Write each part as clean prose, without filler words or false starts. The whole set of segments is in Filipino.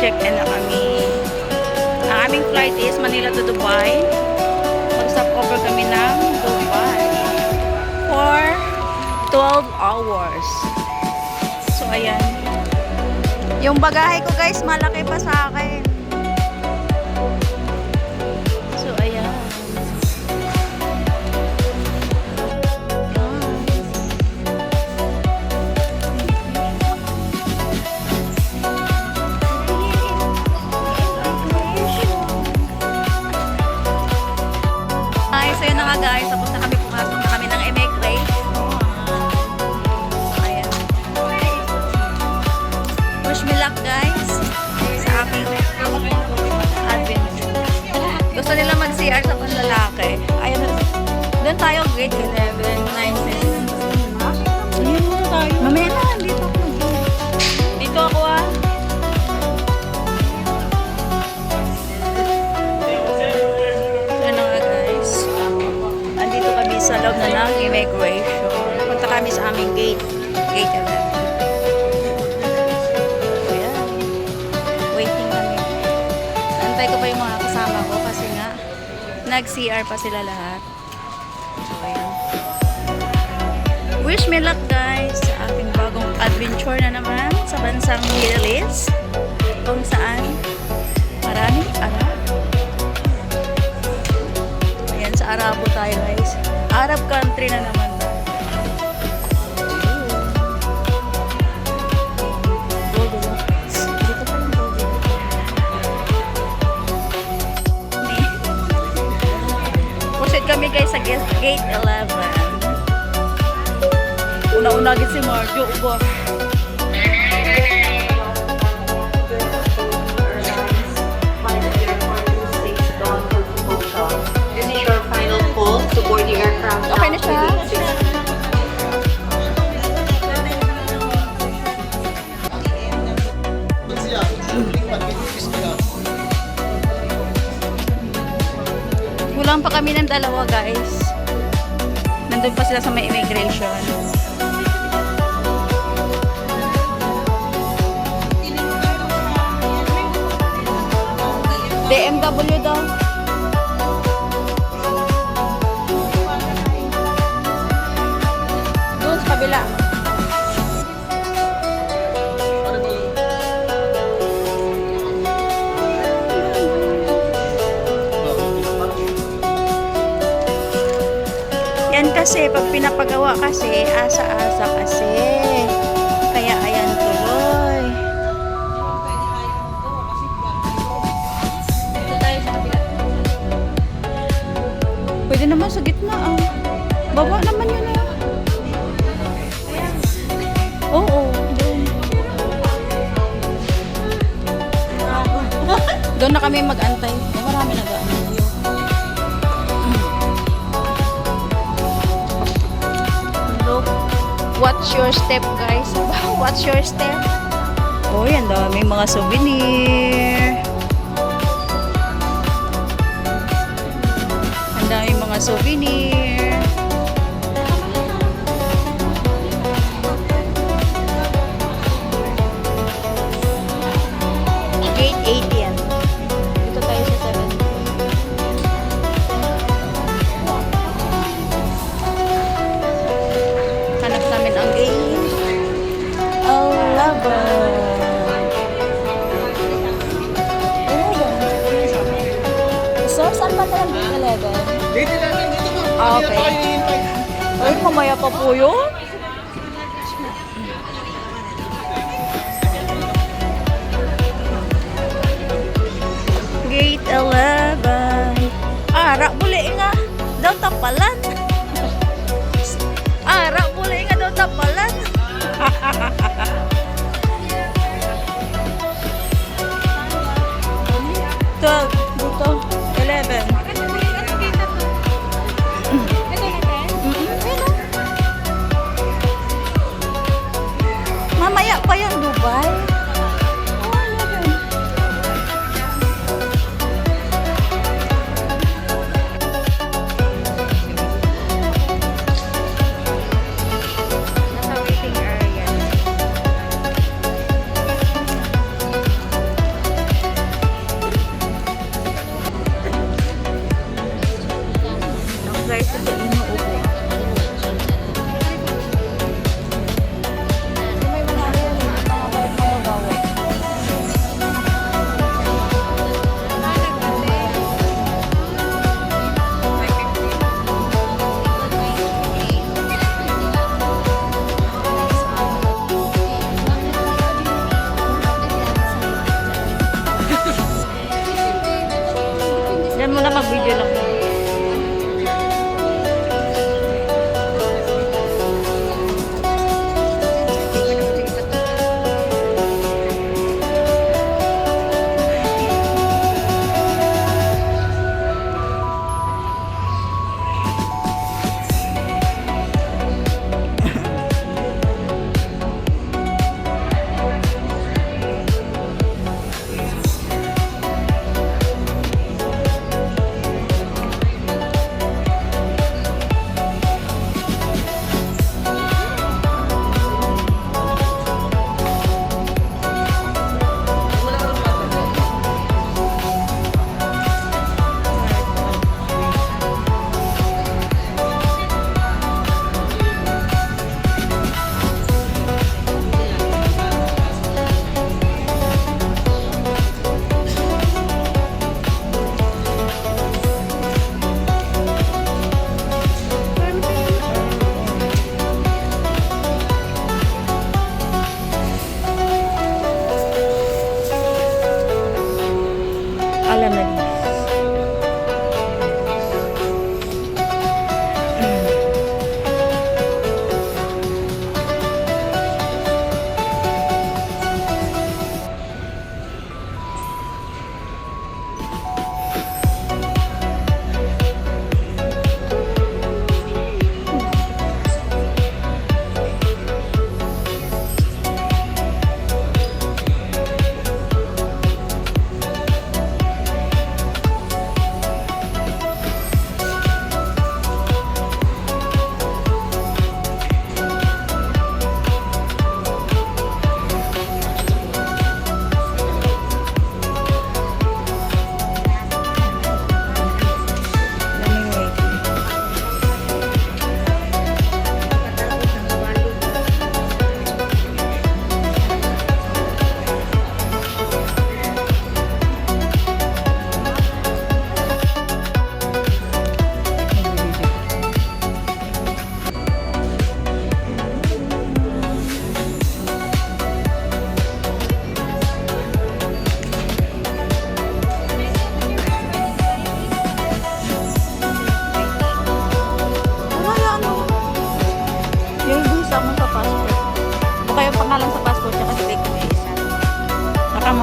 Mag-check-in na kami. Ang aming flight is Manila to Dubai. Mag-stop over kami ng Dubai for 12 hours. So, ayan. Yung bagahe ko guys, malaki pa sa akin. So, ayan. So yun na nga guys, tapos na kami pumasok na kami ng immigration. So ayan. Wish me luck guys sa aking adventure. Gusto nila mag-CR sa panlalaki. Ayan na. Doon tayo grade 11, 9, 10. Ayan na tayo. Mamaya na, dito ako. Dito ako ah. Sa loob na ng immigration. Punta kami sa aming gate. Gate 11. So, yan. Waiting kami. Antay ko pa yung mga kasama ko kasi nga nag-CR pa sila lahat. So, yan. Wish me luck guys sa ating bagong adventure na naman sa bansang Middle East. Kung saan maraming Arab. Ayan, sa Arabo tayo guys. Arab country na naman. Pusit kami guys sa gate 11. Una-una agad si Marjo. Ubo. To board the aircraft. Okay na siya. Kulang pa kami ng dalawa guys. Nandun pa sila sa may immigration. BMW daw. Kabila. Yan kasi, pag pinapagawa kasi, asa-asa kasi. Kaya ayan tuloy. Pwede naman sa gitna ah. Baba naman yun ah. Oo. Doon na kami mag-antay. Marami nag-aantay. Look. Watch your step, guys. Watch your step. Oh, yan daw. May mga souvenir. Ang daming mga souvenir. Gate 8 yan. Dito tayo sa 7. Hanap namin ang gate 11. So, saan ba tayo gate 11? Gate 11, dito po. Okay. Ay, mamaya pa po yun. Gate 11. Ara, buli nga. Daw tapalan. Ara, buli nga daw tapalan. Dito. 11. Mamaya pa yung Dubai.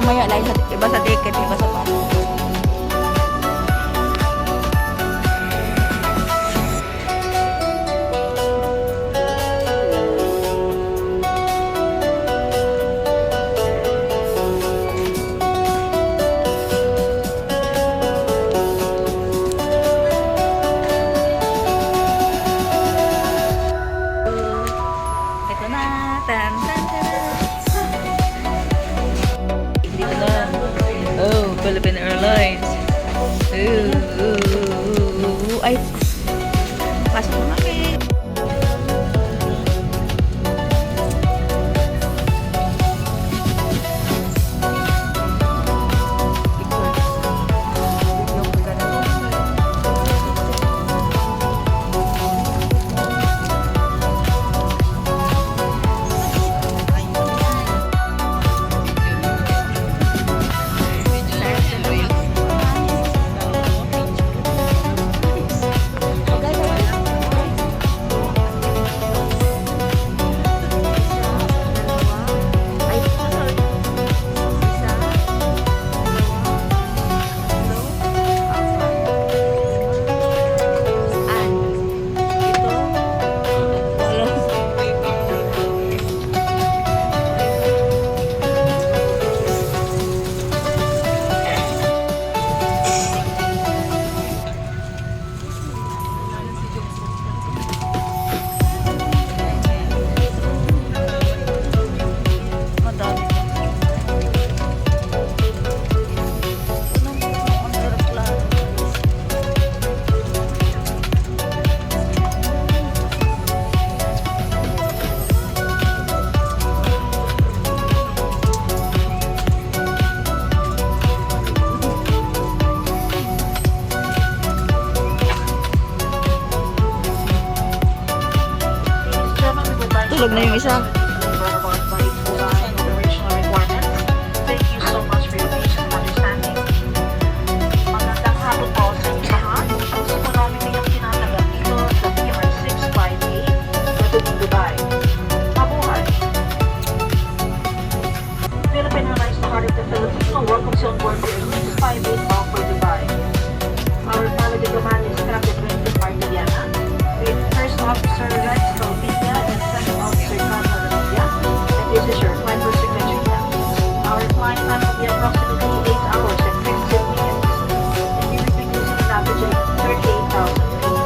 mamaya lang sa iba sa ticket, iba sa pass. Ito na. Tan, tan, tan. Dito na. Oh, Philippine Airlines. Ay. Pasok na kami. Tulog na yung isa. Thank you so much for your patience and understanding. Magandang hapon po sa inyo lahat. Gusto po namin kayong tinatanggap dito sa PR 658 sa Dubai. Mabuhay! Philippine Airlines to Heart of the Filipino welcomes you on board the 658 bound for Dubai. Our flight diplomat is Captain Quentin Martiliana with First Officer Rex Calvinia and Second Officer Carla Radia. And this is your flight for signature now. Our flight time will be approximately 8 hours and 15 minutes. And we will be using an average of 38,000 feet.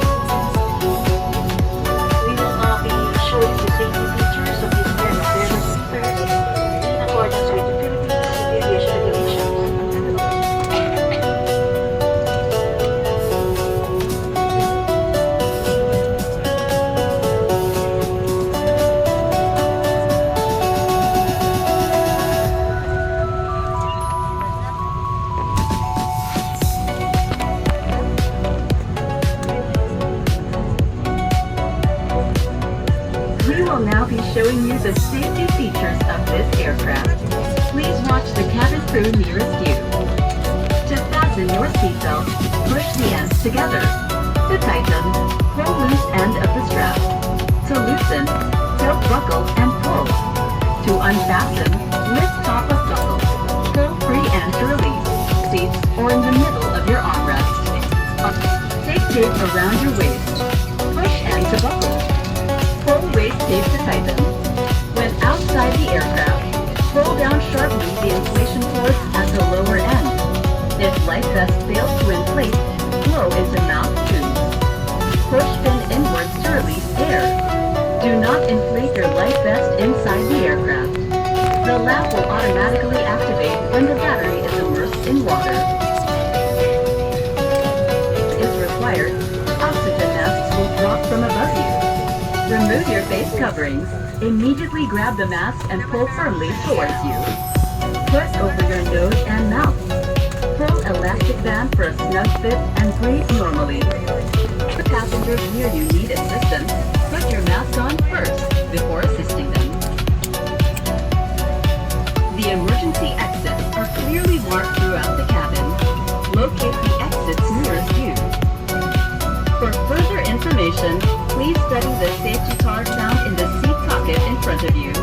We will now be showing the safety features of this aircraft in accordance with the Philippine Aviation Regulations. We will now be showing you the safety features of this aircraft. Please watch the cabin crew nearest you. To fasten your seatbelt, push the ends together. To tighten, pull loose end of the strap. To loosen, tilt buckle and pull. To unfasten, lift top of buckle. Pull free end to release. Seats or in the middle of your armrest. Take tape around your waist. Push end to buckle. Pull waist tape to tighten. When outside the aircraft, pull down sharply the inflation cords at the lower end. If life vest fails to inflate, blow into mouth tubes. Push pin inwards to release air. Do not inflate your life vest inside the aircraft. The lamp will automatically activate when the battery is immersed in water. If required, oxygen masks will drop from above you. Remove your face coverings. Immediately grab the mask and pull firmly towards you. Put over your nose and mouth. Pull elastic band for a snug fit and breathe normally. For passengers near you need assistance, put your mask on first before assisting them. The emergency exits are clearly marked throughout the cabin. Locate the exits nearest you. For further information, please study the safety card found in the seat pocket in front of you.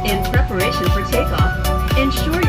In preparation for takeoff, ensure